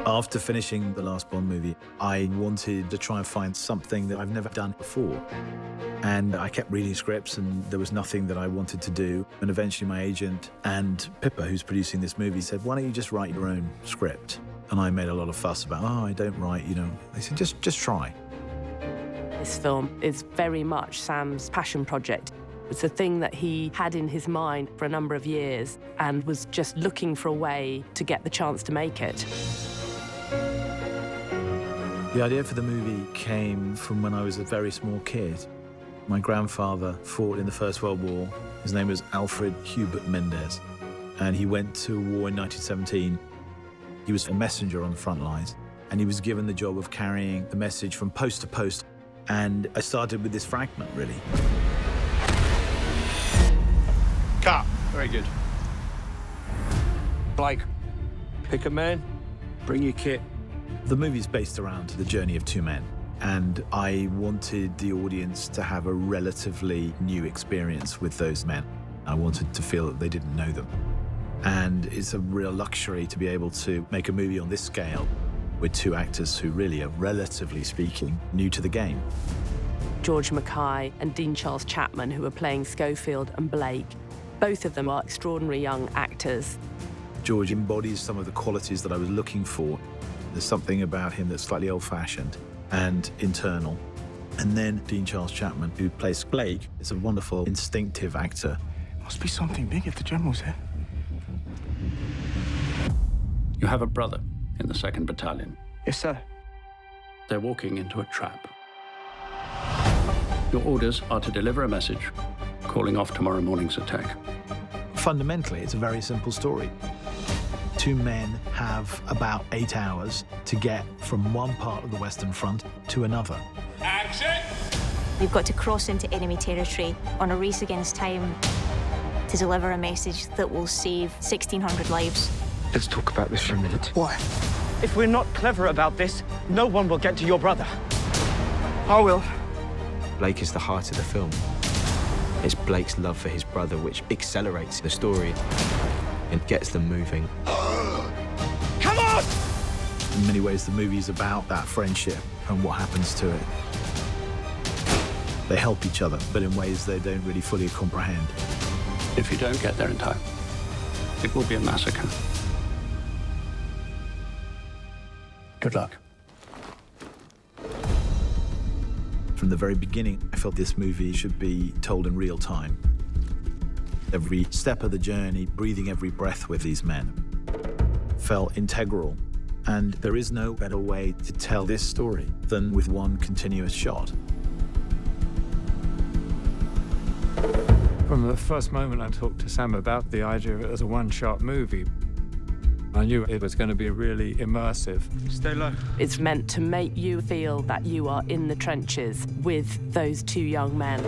After finishing the last Bond movie, I wanted to try and find something that I've never done before. And I kept reading scripts and there was nothing that I wanted to do. And eventually my agent and Pippa, who's producing this movie, said, why don't you just write your own script? And I made a lot of fuss about, I don't write, They said, just try. This film is very much Sam's passion project. It's a thing that he had in his mind for a number of years and was just looking for a way to get the chance to make it. The idea for the movie came from when I was a very small kid. My grandfather fought in the First World War. His name was Alfred Hubert Mendes, and he went to war in 1917. He was a messenger on the front lines, and he was given the job of carrying the message from post to post. And I started with this fragment, really. Cut. Very good. Blake, pick a man, bring your kit. The movie's based around the journey of two men, and I wanted the audience to have a relatively new experience with those men. I wanted to feel that they didn't know them. And it's a real luxury to be able to make a movie on this scale with two actors who really are, relatively speaking, new to the game. George Mackay and Dean Charles Chapman, who are playing Schofield and Blake. Both of them are extraordinary young actors. George embodies some of the qualities that I was looking for. There's something about him that's slightly old-fashioned and internal. And then Dean Charles Chapman, who plays Blake, is a wonderful, instinctive actor. Must be something big if the General's here. You have a brother in the 2nd Battalion. Yes, sir. They're walking into a trap. Your orders are to deliver a message calling off tomorrow morning's attack. Fundamentally, it's a very simple story. Two men have about 8 hours to get from one part of the Western Front to another. Action! We've got to cross into enemy territory on a race against time to deliver a message that will save 1,600 lives. Let's talk about this for a minute. Why? If we're not clever about this, no one will get to your brother. I will. Blake is the heart of the film. It's Blake's love for his brother which accelerates the story and gets them moving. Come on! In many ways, the movie's about that friendship and what happens to it. They help each other, but in ways they don't really fully comprehend. If you don't get there in time, it will be a massacre. Good luck. From the very beginning, I felt this movie should be told in real time. Every step of the journey, breathing every breath with these men, felt integral. And there is no better way to tell this story than with one continuous shot. From the first moment I talked to Sam about the idea of it as a one-shot movie, I knew it was going to be really immersive. Stay low. It's meant to make you feel that you are in the trenches with those two young men.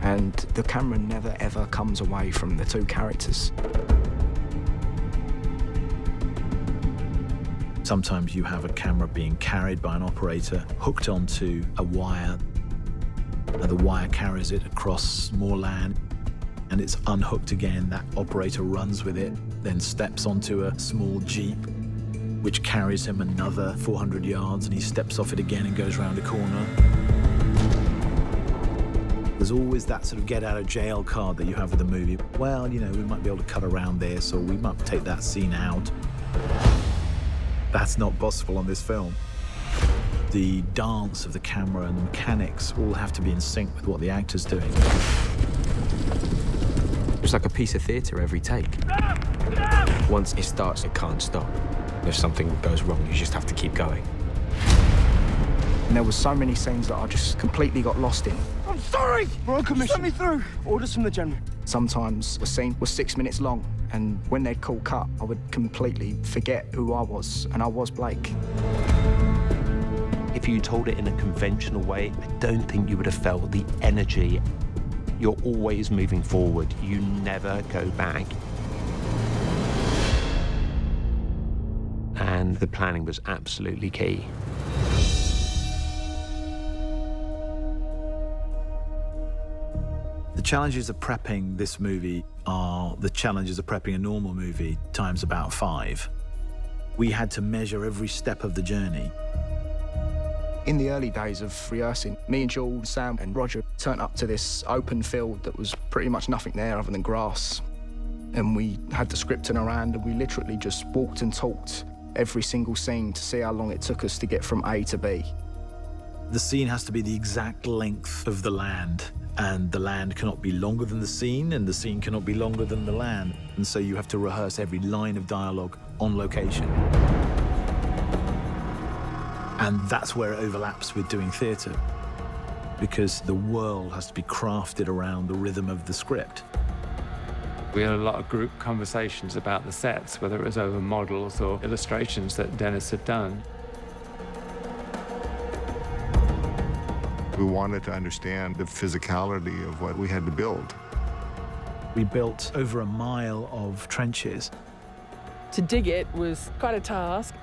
And the camera never, ever comes away from the two characters. Sometimes you have a camera being carried by an operator, hooked onto a wire, and the wire carries it across more land, and it's unhooked again. That operator runs with it, then steps onto a small Jeep, which carries him another 400 yards, and he steps off it again and goes round a corner. There's always that sort of get-out-of-jail card that you have with a movie. Well, we might be able to cut around this, or we might take that scene out. That's not possible on this film. The dance of the camera and the mechanics all have to be in sync with what the actor's doing. It's like a piece of theatre every take. Once it starts, it can't stop. If something goes wrong, you just have to keep going. And there were so many scenes that I just completely got lost in. I'm sorry! Broken mission. Let me through. Orders from the General. Sometimes a scene was 6 minutes long, and when they'd call cut, I would completely forget who I was, and I was Blake. If you told it in a conventional way, I don't think you would have felt the energy. You're always moving forward. You never go back. And the planning was absolutely key. The challenges of prepping this movie are the challenges of prepping a normal movie times about 5. We had to measure every step of the journey. In the early days of rehearsing, me and Jules, Sam and Roger turned up to this open field that was pretty much nothing there other than grass. And we had the script in our hand and we literally just walked and talked every single scene to see how long it took us to get from A to B. The scene has to be the exact length of the land, and the land cannot be longer than the scene, and the scene cannot be longer than the land. And so you have to rehearse every line of dialogue on location. And that's where it overlaps with doing theatre, because the world has to be crafted around the rhythm of the script. We had a lot of group conversations about the sets, whether it was over models or illustrations that Dennis had done. We wanted to understand the physicality of what we had to build. We built over a mile of trenches. To dig it was quite a task.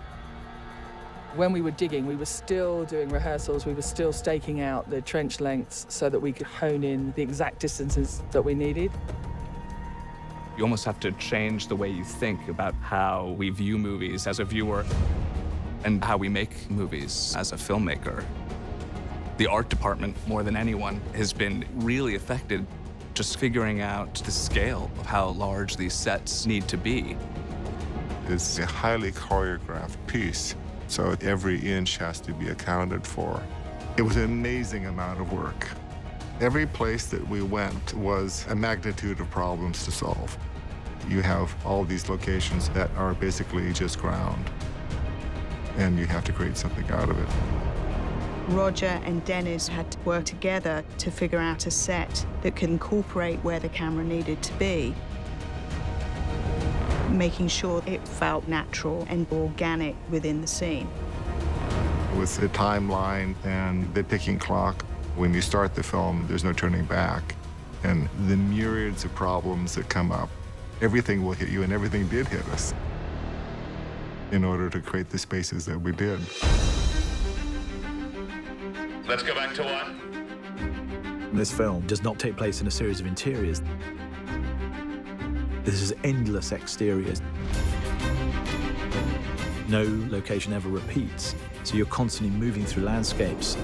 When we were digging, we were still doing rehearsals, we were still staking out the trench lengths so that we could hone in the exact distances that we needed. You almost have to change the way you think about how we view movies as a viewer and how we make movies as a filmmaker. The art department, more than anyone, has been really affected just figuring out the scale of how large these sets need to be. It's a highly choreographed piece, so every inch has to be accounted for. It was an amazing amount of work. Every place that we went was a magnitude of problems to solve. You have all these locations that are basically just ground, and you have to create something out of it. Roger and Dennis had to work together to figure out a set that could incorporate where the camera needed to be, making sure it felt natural and organic within the scene. With the timeline and the ticking clock, when you start the film, there's no turning back. And the myriads of problems that come up, everything will hit you, and everything did hit us in order to create the spaces that we did. Let's go back to 1. This film does not take place in a series of interiors. This is endless exteriors. No location ever repeats, so you're constantly moving through landscapes.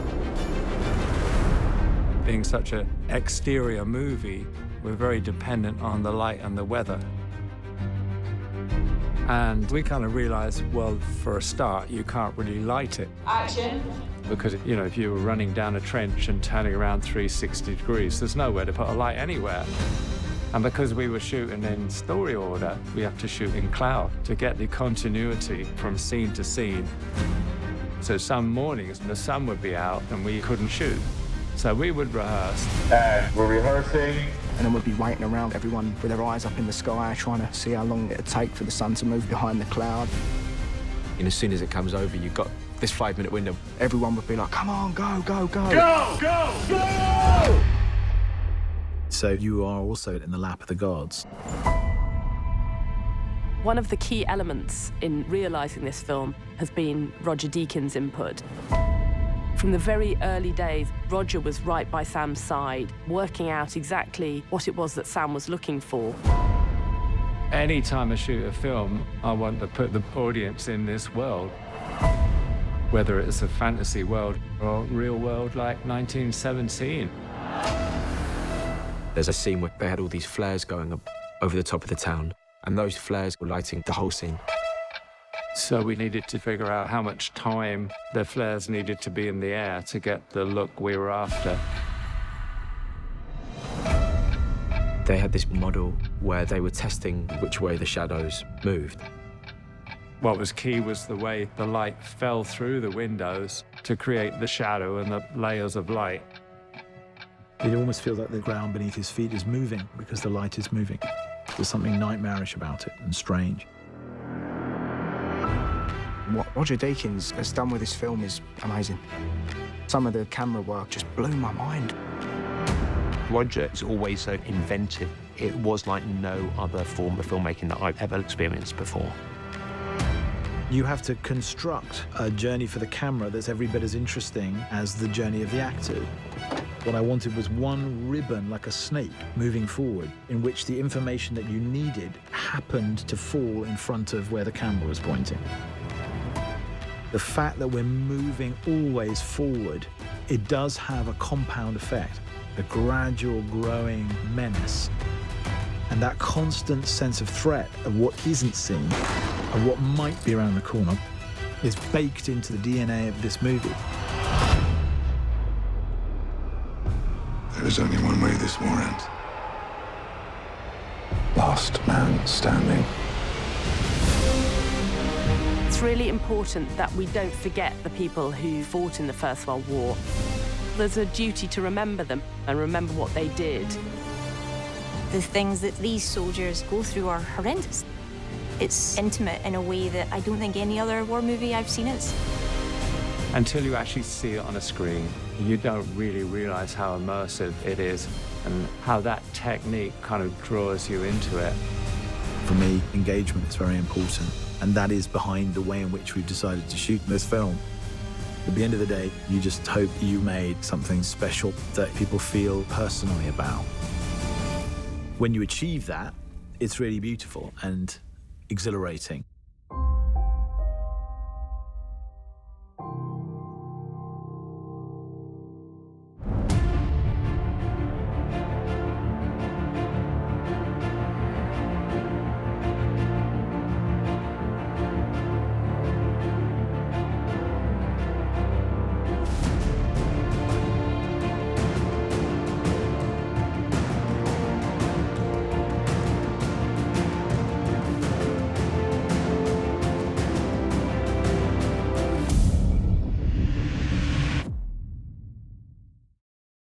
Being such an exterior movie, we're very dependent on the light and the weather. And we kind of realized, well, for a start, you can't really light it. Action. Because, you know, if you were running down a trench and turning around 360 degrees, there's nowhere to put a light anywhere. And because we were shooting in story order, we have to shoot in cloud to get the continuity from scene to scene. So some mornings, the sun would be out and we couldn't shoot. So we would rehearse. And we're rehearsing. And then we'd be waiting around, everyone with their eyes up in the sky, trying to see how long it'd take for the sun to move behind the cloud. And as soon as it comes over, you've got this 5-minute window. Everyone would be like, come on, go, go, go. Go, go, go! So you are also in the lap of the gods. One of the key elements in realising this film has been Roger Deakins' input. From the very early days, Roger was right by Sam's side, working out exactly what it was that Sam was looking for. Anytime I shoot a film, I want to put the audience in this world. Whether it's a fantasy world or a real world like 1917. There's a scene where they had all these flares going up over the top of the town, and those flares were lighting the whole scene. So we needed to figure out how much time the flares needed to be in the air to get the look we were after. They had this model where they were testing which way the shadows moved. What was key was the way the light fell through the windows to create the shadow and the layers of light. It almost feels like the ground beneath his feet is moving because the light is moving. There's something nightmarish about it and strange. What Roger Deakins has done with this film is amazing. Some of the camera work just blew my mind. Roger is always so inventive. It was like no other form of filmmaking that I've ever experienced before. You have to construct a journey for the camera that's every bit as interesting as the journey of the actor. What I wanted was one ribbon, like a snake, moving forward, in which the information that you needed happened to fall in front of where the camera was pointing. The fact that we're moving always forward, it does have a compound effect, a gradual growing menace. And that constant sense of threat of what isn't seen, of what might be around the corner, is baked into the DNA of this movie. There is only one way this war ends. Last man standing. It's really important that we don't forget the people who fought in the First World War. There's a duty to remember them and remember what they did. The things that these soldiers go through are horrendous. It's intimate in a way that I don't think any other war movie I've seen is. Until you actually see it on a screen, you don't really realize how immersive it is and how that technique kind of draws you into it. For me, engagement is very important, and that is behind the way in which we've decided to shoot this film. At the end of the day, you just hope you made something special that people feel personally about. When you achieve that, it's really beautiful and exhilarating.